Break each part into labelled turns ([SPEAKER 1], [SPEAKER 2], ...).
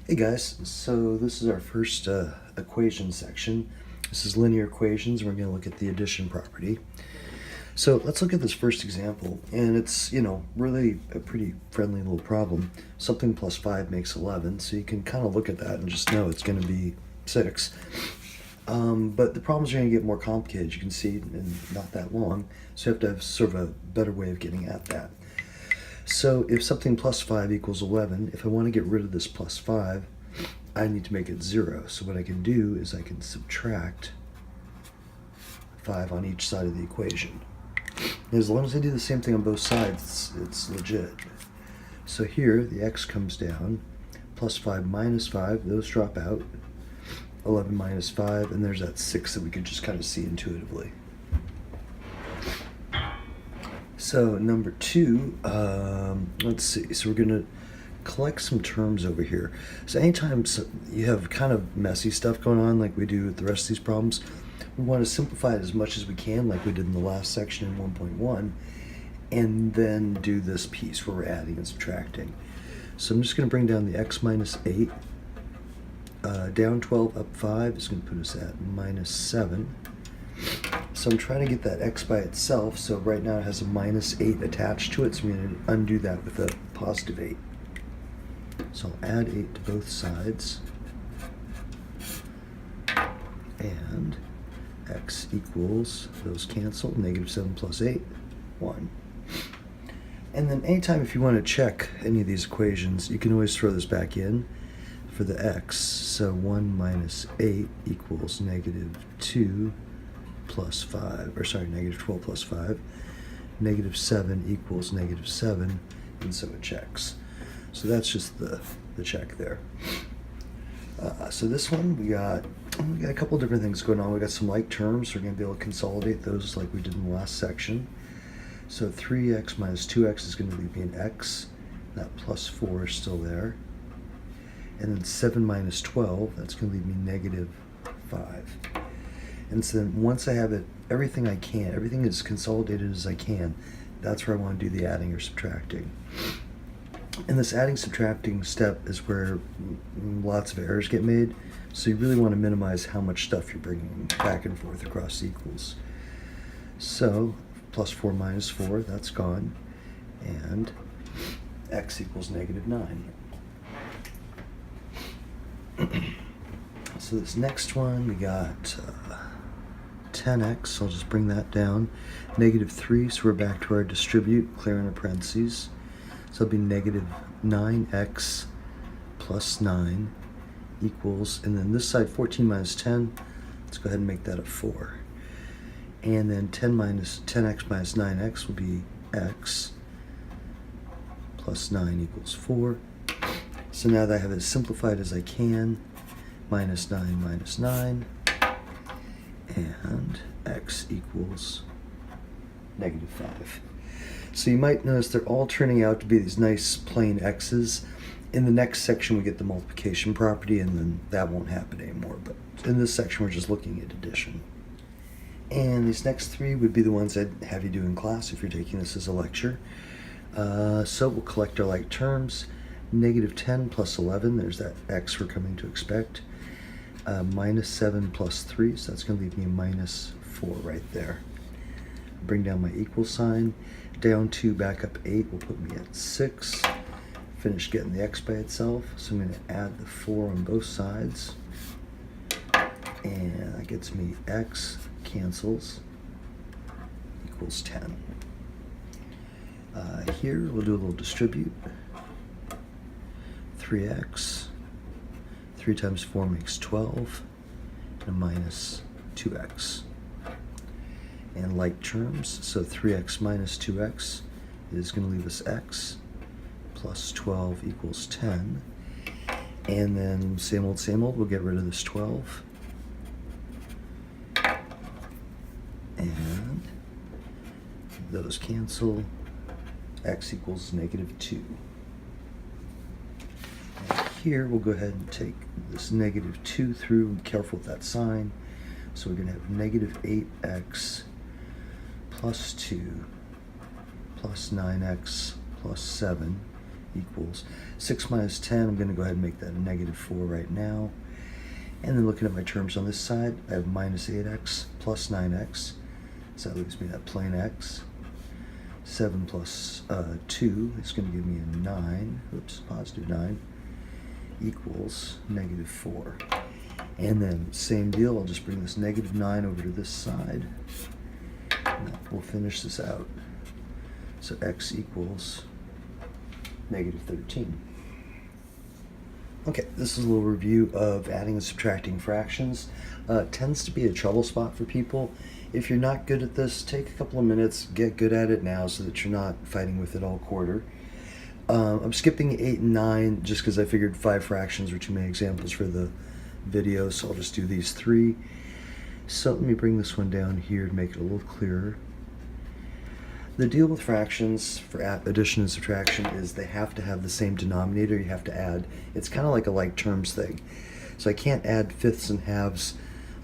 [SPEAKER 1] Hey guys, so this is our first equation section. This is linear equations, and we're going to look at the addition property. So let's look at this first example, and it's, really a pretty friendly little problem. Something plus 5 makes 11, so you can kind of look at that and just know it's going to be 6. But the problems are going to get more complicated, you can see, and not that long, so you have to have sort of a better way of getting at that. So if something plus 5 equals 11, if I want to get rid of this plus 5, I need to make it 0. So what I can do is I can subtract 5 on each side of the equation. And as long as I do the same thing on both sides, it's legit. So here, the x comes down, plus 5 minus 5, those drop out, 11 minus 5, and there's that 6 that we could just kind of see intuitively. So number 2, let's see, so we're going to collect some terms over here. So anytime you have kind of messy stuff going on like we do with the rest of these problems, we want to simplify it as much as we can like we did in the last section in 1.1, and then do this piece where we're adding and subtracting. So I'm just going to bring down the x minus 8, down 12, up 5 is going to put us at minus 7. So I'm trying to get that x by itself, so right now it has a minus 8 attached to it, so I'm going to undo that with a positive 8. So I'll add 8 to both sides, and x equals, those cancel, negative 7 plus 8, 1. And then anytime if you want to check any of these equations, you can always throw this back in for the x. So 1 minus 8 equals negative 2 plus 5, or sorry, negative 12 plus 5. Negative 7 equals negative 7, and so it checks. So that's just the check there. So this one, we got a couple different things going on. We got some like terms, so we're going to be able to consolidate those like we did in the last section. So 3x minus 2x is going to leave me an x. That plus 4 is still there. And then 7 minus 12, that's going to leave me negative 5. And so then once I have everything is consolidated as I can, that's where I want to do the adding or subtracting. And this adding subtracting step is where lots of errors get made, so you really want to minimize how much stuff you're bringing back and forth across the equals. So plus 4 minus 4, that's gone, and x equals negative 9. So this next one, we got 10x, so I'll just bring that down. Negative 3, so we're back to our distribute, clearing our parentheses. So it'll be negative 9x plus 9 equals, and then this side 14 minus 10, let's go ahead and make that a 4. And then 10x minus 9x will be x plus 9 equals 4. So now that I have it as simplified as I can, minus 9, and x equals negative 5. So you might notice they're all turning out to be these nice plain x's. In the next section we get the multiplication property, and then that won't happen anymore. But in this section we're just looking at addition. And these next 3 would be the ones I'd have you do in class if you're taking this as a lecture. So we'll collect our like terms. Negative 10 plus 11, there's that x we're coming to expect. Minus 7 plus 3, so that's going to leave me a minus 4 right there. Bring down my equal sign. Down 2, back up 8 will put me at 6. Finish getting the x by itself, so I'm going to add the 4 on both sides. And that gets me x cancels equals 10. Here we'll do a little distribute. 3x. 3 times 4 makes 12, and a minus 2x. And like terms, so 3x minus 2x is going to leave us x, plus 12 equals 10. And then same old, we'll get rid of this 12. And those cancel, x equals negative 2. Here we'll go ahead and take this negative 2 through, and be careful with that sign. So we're going to have negative 8x plus 2 plus 9x plus 7 equals 6 minus 10. I'm going to go ahead and make that a negative 4 right now. And then looking at my terms on this side, I have minus 8x plus 9x. So that leaves me that plain x. 7 plus 2 is going to give me a 9. Oops, positive 9 equals negative 4. And then same deal, I'll just bring this negative 9 over to this side. And that will finish this out. So x equals negative 13. Okay, this is a little review of adding and subtracting fractions. Tends to be a trouble spot for people. If you're not good at this, take a couple of minutes, get good at it now so that you're not fighting with it all quarter. I'm skipping 8 and 9 just because I figured 5 fractions were too many examples for the video, so I'll just do these 3. So let me bring this one down here to make it a little clearer. The deal with fractions for addition and subtraction is they have to have the same denominator you have to add. It's kind of like a like terms thing. So I can't add fifths and halves.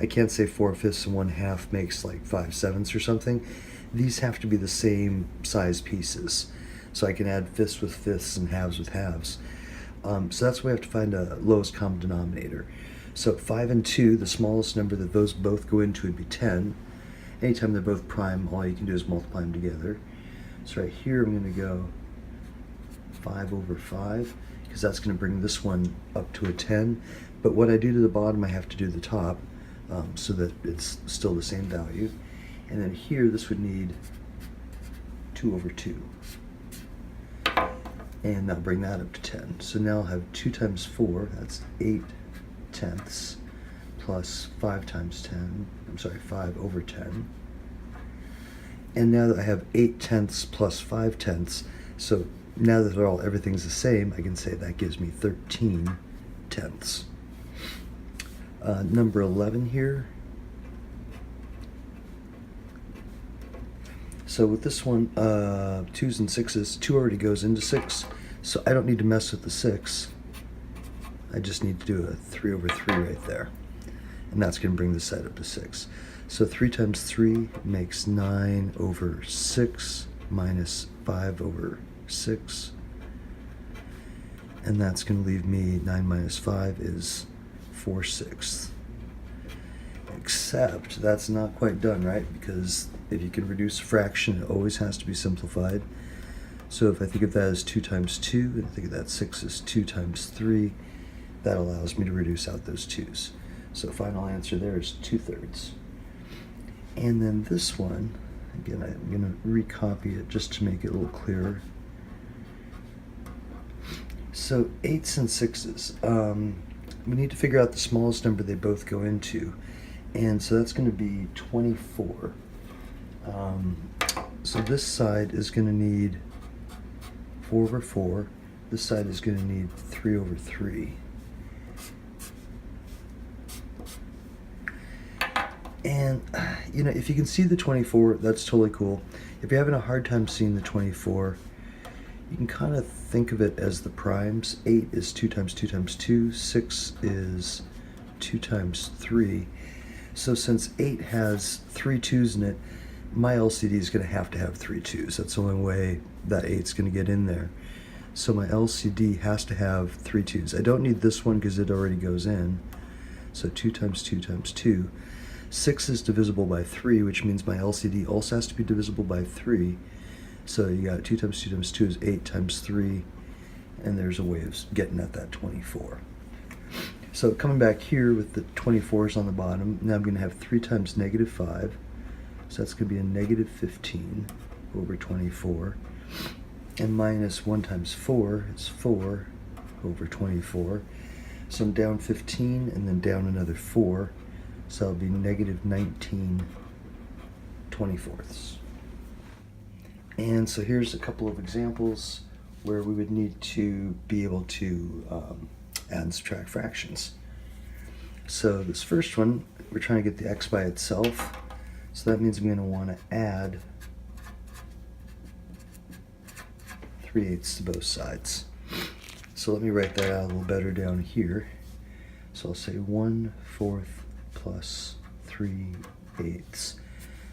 [SPEAKER 1] I can't say 4/5 and 1/2 makes like 5/7 or something. These have to be the same size pieces. So I can add fifths with fifths and halves with halves. So that's why we have to find a lowest common denominator. So 5 and 2, the smallest number that those both go into would be 10. Anytime they're both prime, all you can do is multiply them together. So right here, I'm going to go 5 over 5, because that's going to bring this one up to a 10. But what I do to the bottom, I have to do the top, so that it's still the same value. And then here, this would need 2 over 2. And that'll bring that up to 10. So now I'll have 2 times 4, that's 8 tenths. Plus 5 times 10, 5 over 10. And now that I have 8 tenths plus 5 tenths, so now that everything's the same, I can say that gives me 13 tenths. Number 11 here. So with this one, 2s and 6s, 2 already goes into 6, so I don't need to mess with the 6. I just need to do a 3 over 3 right there. And that's going to bring the side up to 6. So 3 times 3 makes 9 over 6 minus 5 over 6. And that's going to leave me 9 minus 5 is 4/6. Except that's not quite done, right? Because if you can reduce a fraction, it always has to be simplified. So if I think of that as 2 times 2, and I think of that 6 as 2 times 3, that allows me to reduce out those 2's. So final answer there is 2/3. And then this one, again, I'm going to recopy it just to make it a little clearer. So 8s and 6s, we need to figure out the smallest number they both go into. And so that's going to be 24. So this side is going to need 4 over 4. This side is going to need 3 over 3. And, you know, if you can see the 24, that's totally cool. If you're having a hard time seeing the 24, you can kind of think of it as the primes. 8 is 2 times 2 times 2. 6 is 2 times 3. So since 8 has 3 2's in it, my LCD is going to have 3 2's. That's the only way that 8's going to get in there. So my LCD has to have 3 2's. I don't need this one because it already goes in. So 2 times 2 times 2. 6 is divisible by 3, which means my LCD also has to be divisible by 3. So you got 2 times 2 times 2 is 8 times 3, and there's a way of getting at that 24. So coming back here with the 24s on the bottom, now I'm going to have 3 times negative 5, so that's going to be a negative 15 over 24, and minus 1 times 4 is 4 over 24. So I'm down 15 and then down another 4. So it'll be negative 19 24ths. And so here's a couple of examples where we would need to be able to add and subtract fractions. So this first one, we're trying to get the x by itself. So that means I'm going to want to add 3/8 to both sides. So let me write that out a little better down here. So I'll say 1/4 plus 3/8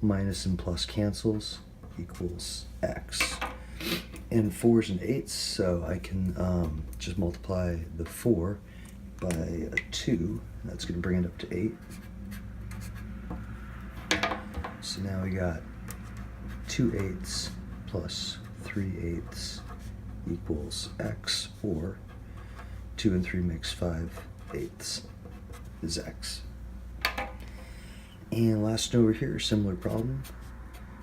[SPEAKER 1] minus and plus cancels equals x. and 4s and 8s, so I can just multiply the 4 by a 2. That's going to bring it up to 8. So now we got 2 8s plus 3 8s equals x, or 2 and 3 makes 5 8s is x. And last over here, similar problem.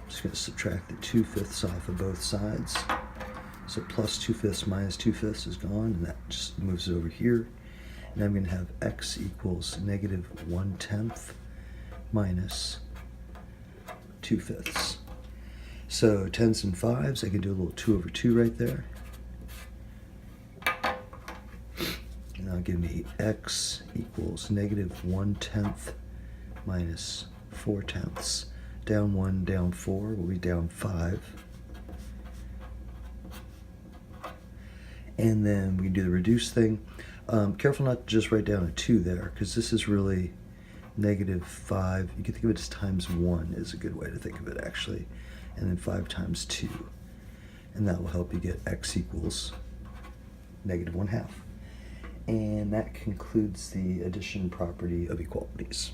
[SPEAKER 1] I'm just going to subtract the 2/5 off of both sides. So plus 2/5 minus 2/5 is gone, and that just moves it over here. And I'm going to have x equals negative 1/10 minus 2/5. So 10s and 5s, I can do a little 2/2 right there. And that'll give me x equals negative 1/10 minus 4/10. Down 1, down 4 will be down 5. And then we can do the reduce thing. Careful not to just write down a 2 there, because this is really negative 5. You can think of it as times 1 is a good way to think of it, actually. And then 5 times 2. And that will help you get x equals negative 1/2. And that concludes the addition property of equalities.